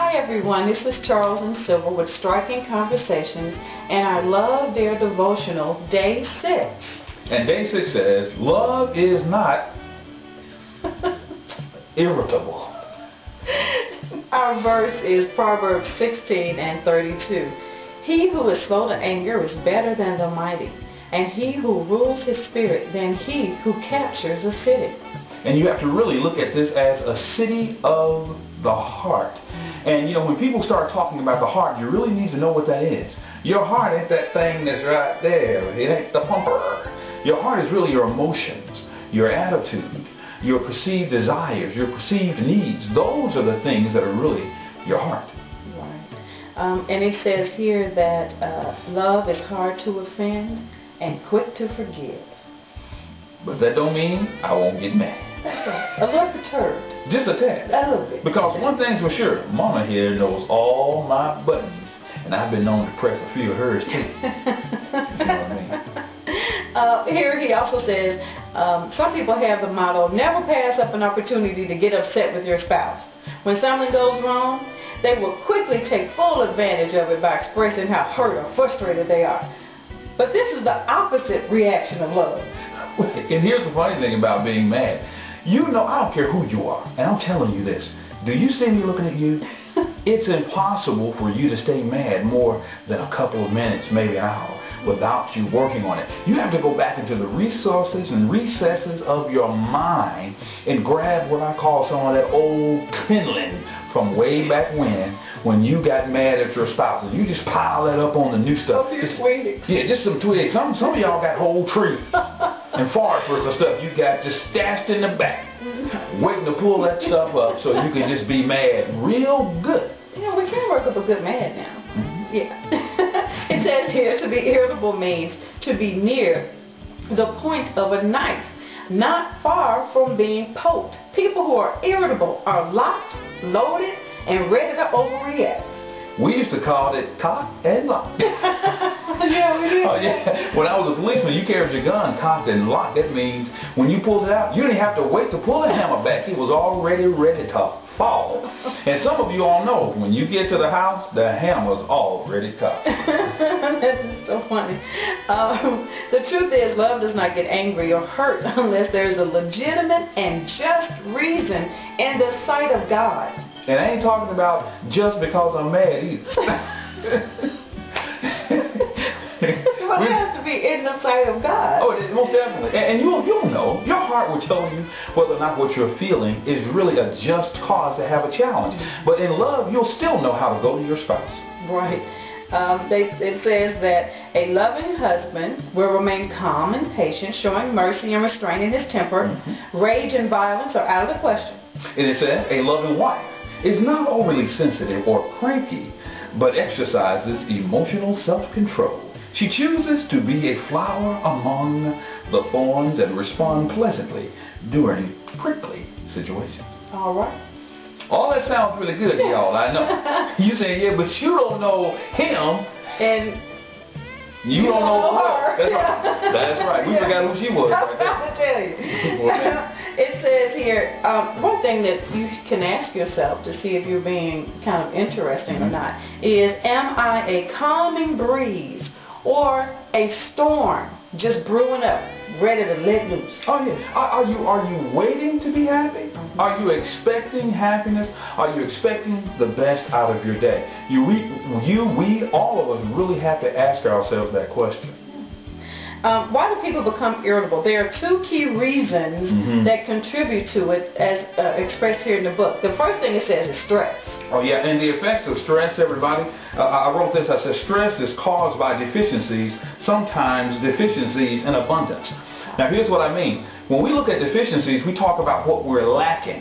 Hi everyone, this is Charles and Silver with Striking Conversations, and I love their devotional, Day 6. And Day 6 says, love is not irritable. Our verse is Proverbs 16 and 32. He who is slow to anger is better than the mighty, and he who rules his spirit than he who captures a city. And you have to really look at this as a city of the heart. And you know, when people start talking about the heart, you really need to know what that is. Your heart ain't that thing that's right there. It ain't the pumper. Your heart is really your emotions, your attitude, your perceived desires, your perceived needs. Those are the things that are really your heart. Right. And it says here that love is hard to offend and quick to forgive. But that don't mean I won't get mad. That's right. A little perturbed. Just a tad. A little bit. Because one thing's for sure, Mama here knows all my buttons. And I've been known to press a few of hers too. You know what I mean? Here he also says, some people have the motto, never pass up an opportunity to get upset with your spouse. When something goes wrong, they will quickly take full advantage of it by expressing how hurt or frustrated they are. But this is the opposite reaction of love. And here's the funny thing about being mad. You know, I don't care who you are, and I'm telling you this. Do you see me looking at you? It's impossible for you to stay mad more than a couple of minutes, maybe an hour, without you working on it. You have to go back into the resources and recesses of your mind and grab what I call some of that old kindling from way back when you got mad at your spouse. And you just pile that up on the new stuff. Yeah, just some twigs. Some of y'all got whole trees and forest worth of stuff you got just stashed in the back, waiting to pull that stuff up so you can just be mad real good. Yeah, we can work up a good mad now. Yeah. It says here, to be irritable means to be near the point of a knife, not far from being poked. People who are irritable are locked, loaded, and ready to overreact. We used to call it cocked and locked. Yeah, we did. Oh, yeah. When I was a policeman, you carried your gun cocked and locked. That means when you pulled it out, you didn't have to wait to pull the hammer back. It was already ready to fall. And some of you all know, when you get to the house, the hammer's already cocked. That's so funny. The truth is, love does not get angry or hurt unless there is a legitimate and just reason in the sight of God. And I ain't talking about just because I'm mad either. But it has to be in the sight of God. Oh, most definitely. And you'll know. Your heart will tell you whether or not what you're feeling is really a just cause to have a challenge. But in love, you'll still know how to go to your spouse. Right. It says that a loving husband will remain calm and patient, showing mercy and restraining his temper. Rage and violence are out of the question. And it says a loving wife is not overly sensitive or cranky, but exercises emotional self-control. She chooses to be a flower among the thorns and respond pleasantly during prickly situations. All right. All that sounds really good to y'all, I know. You say, yeah, but you don't know him. And you don't know her. That's right. That's right. We forgot who she was. I was trying to tell you. It says here, one thing that you can ask yourself to see if you're being kind of interesting or not is, am I a calming breeze or a storm just brewing up, ready to let loose? Oh yeah. Are you waiting to be happy? Are you expecting happiness? Are you expecting the best out of your day? We, all of us really have to ask ourselves that question. Why do people become irritable? There are two key reasons that contribute to it, as expressed here in the book. The first thing it says is stress. Oh yeah, and the effects of stress, everybody. I wrote this. I said stress is caused by deficiencies, sometimes deficiencies in abundance. Now here's what I mean. When we look at deficiencies, we talk about what we're lacking.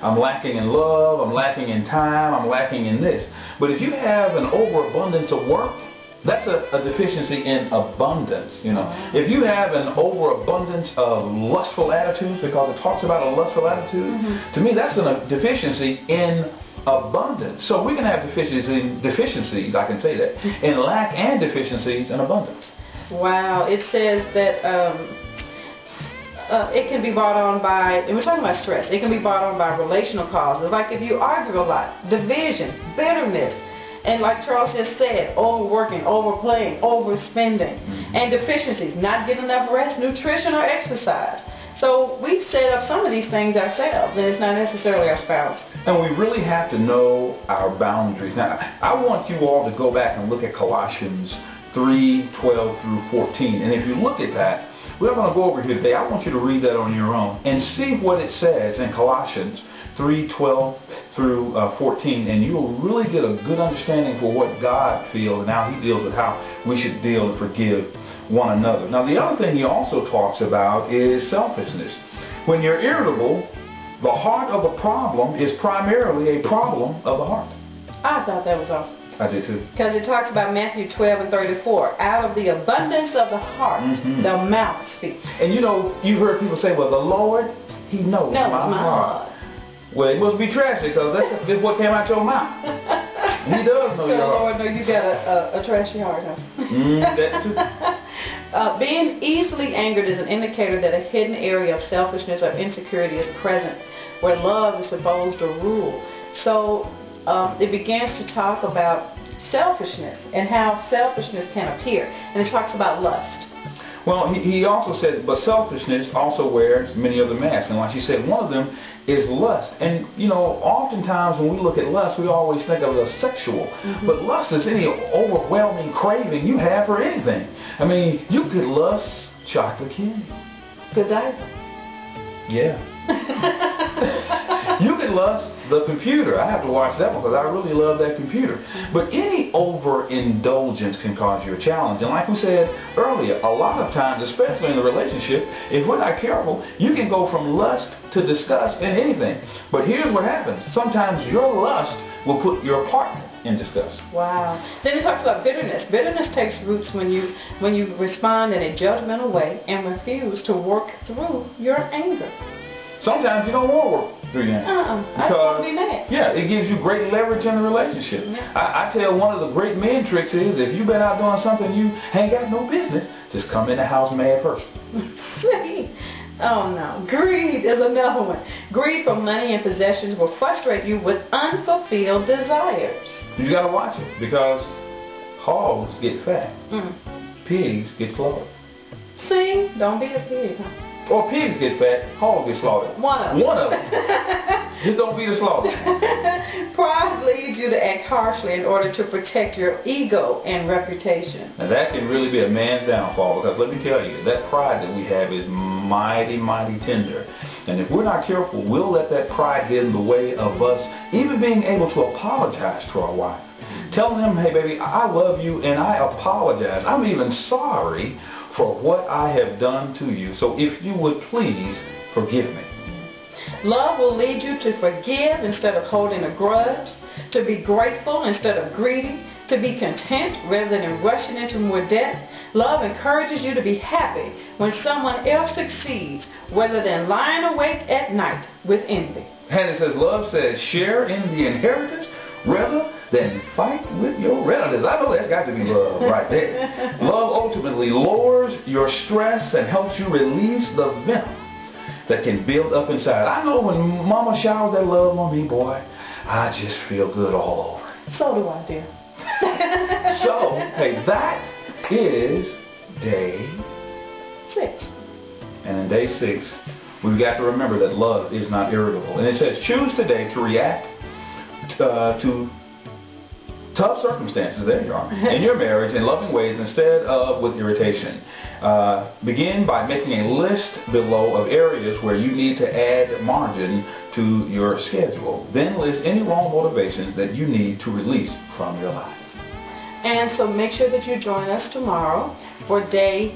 I'm lacking in love, I'm lacking in time, I'm lacking in this. But if you have an overabundance of work, that's a deficiency in abundance, you know. If you have an overabundance of lustful attitudes, because it talks about a lustful attitude, to me that's a deficiency in abundance. So we can have deficiencies, I can say that, in lack and deficiencies in abundance. Wow. It says that it can be brought on by, and we're talking about stress, it can be brought on by relational causes. Like if you argue a lot, division, bitterness, and like Charles just said, overworking, overplaying, overspending, and deficiencies, not getting enough rest, nutrition, or exercise. So we set up some of these things ourselves, and it's not necessarily our spouse. And we really have to know our boundaries. Now, I want you all to go back and look at Colossians 3:12 through 14. And if you look at that, we're going to go over here today. I want you to read that on your own and see what it says in Colossians 3:12 through 14, and you'll really get a good understanding for what God feels and how He deals with how we should deal and forgive one another. Now, the other thing He also talks about is selfishness. When you're irritable, the heart of a problem is primarily a problem of the heart. I thought that was awesome. I did too. Because it talks about Matthew 12:34. Out of the abundance of the heart, the mouth speaks. And you know, you've heard people say, well, the Lord, He knows my heart. Well, it must be tragic because that's just what came out your mouth. He does know your heart. Lord, know you got a trashy heart, huh? That too. Being easily angered is an indicator that a hidden area of selfishness or insecurity is present where love is supposed to rule. So it begins to talk about selfishness and how selfishness can appear. And it talks about lust. Well, he also said, but selfishness also wears many other masks. And like she said, one of them is lust. And, you know, oftentimes when we look at lust, we always think of it as sexual. But lust is any overwhelming craving you have for anything. I mean, you could lust chocolate candy. Good diet. Yeah. You could lust the computer. I have to watch that one because I really love that computer. But any overindulgence can cause you a challenge. And like we said earlier, a lot of times, especially in a relationship, if we're not careful, you can go from lust to disgust in anything. But here's what happens. Sometimes your lust will put your partner in disgust. Wow. Then it talks about bitterness. Bitterness takes roots when you respond in a judgmental way and refuse to work through your anger. Sometimes you don't want to work through your anger. I just want to be mad. Yeah, it gives you great leverage in the relationship. Yeah. I tell one of the great men tricks is if you've been out doing something you ain't got no business, just come in the house mad first. Oh no. Greed is another one. Greed for money and possessions will frustrate you with unfulfilled desires. You got to watch it because hogs get fat. Pigs get slaughtered. See? Don't be a pig, huh? Or pigs get fat, hogs get slaughtered. One of them. One of them. Just don't be the slaughter. Pride leads you to act harshly in order to protect your ego and reputation. And that can really be a man's downfall because let me tell you, that pride that we have is mighty, mighty tender. And if we're not careful, we'll let that pride get in the way of us even being able to apologize to our wife. Telling them, hey baby, I love you and I apologize. I'm even sorry for what I have done to you. So if you would please forgive me. Love will lead you to forgive instead of holding a grudge, to be grateful instead of greedy, to be content rather than rushing into more debt. Love encourages you to be happy when someone else succeeds rather than lying awake at night with envy. And it says, love says, share in the inheritance rather than fight with your relatives. I know that's got to be love right there. Love ultimately lowers your stress and helps you release the venom that can build up inside. I know when mama showers that love on me, boy, I just feel good all over. So do I, dear. So, hey, that is day 6. And in day 6, we've got to remember that love is not irritable. And it says, choose today to react to tough circumstances, there you are, in your marriage in loving ways instead of with irritation. Begin by making a list below of areas where you need to add margin to your schedule. Then list any wrong motivations that you need to release from your life. And so make sure that you join us tomorrow for day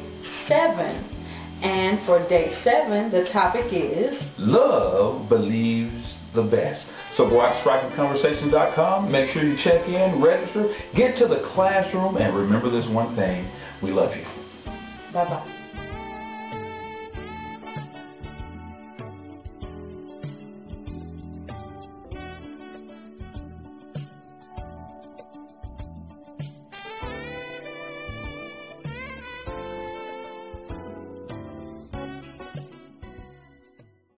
7. And for day 7, the topic is Love Believes the Best. So go out to strikingconversation.com. Make sure you check in, register, get to the classroom, and remember this one thing. We love you. Bye-bye.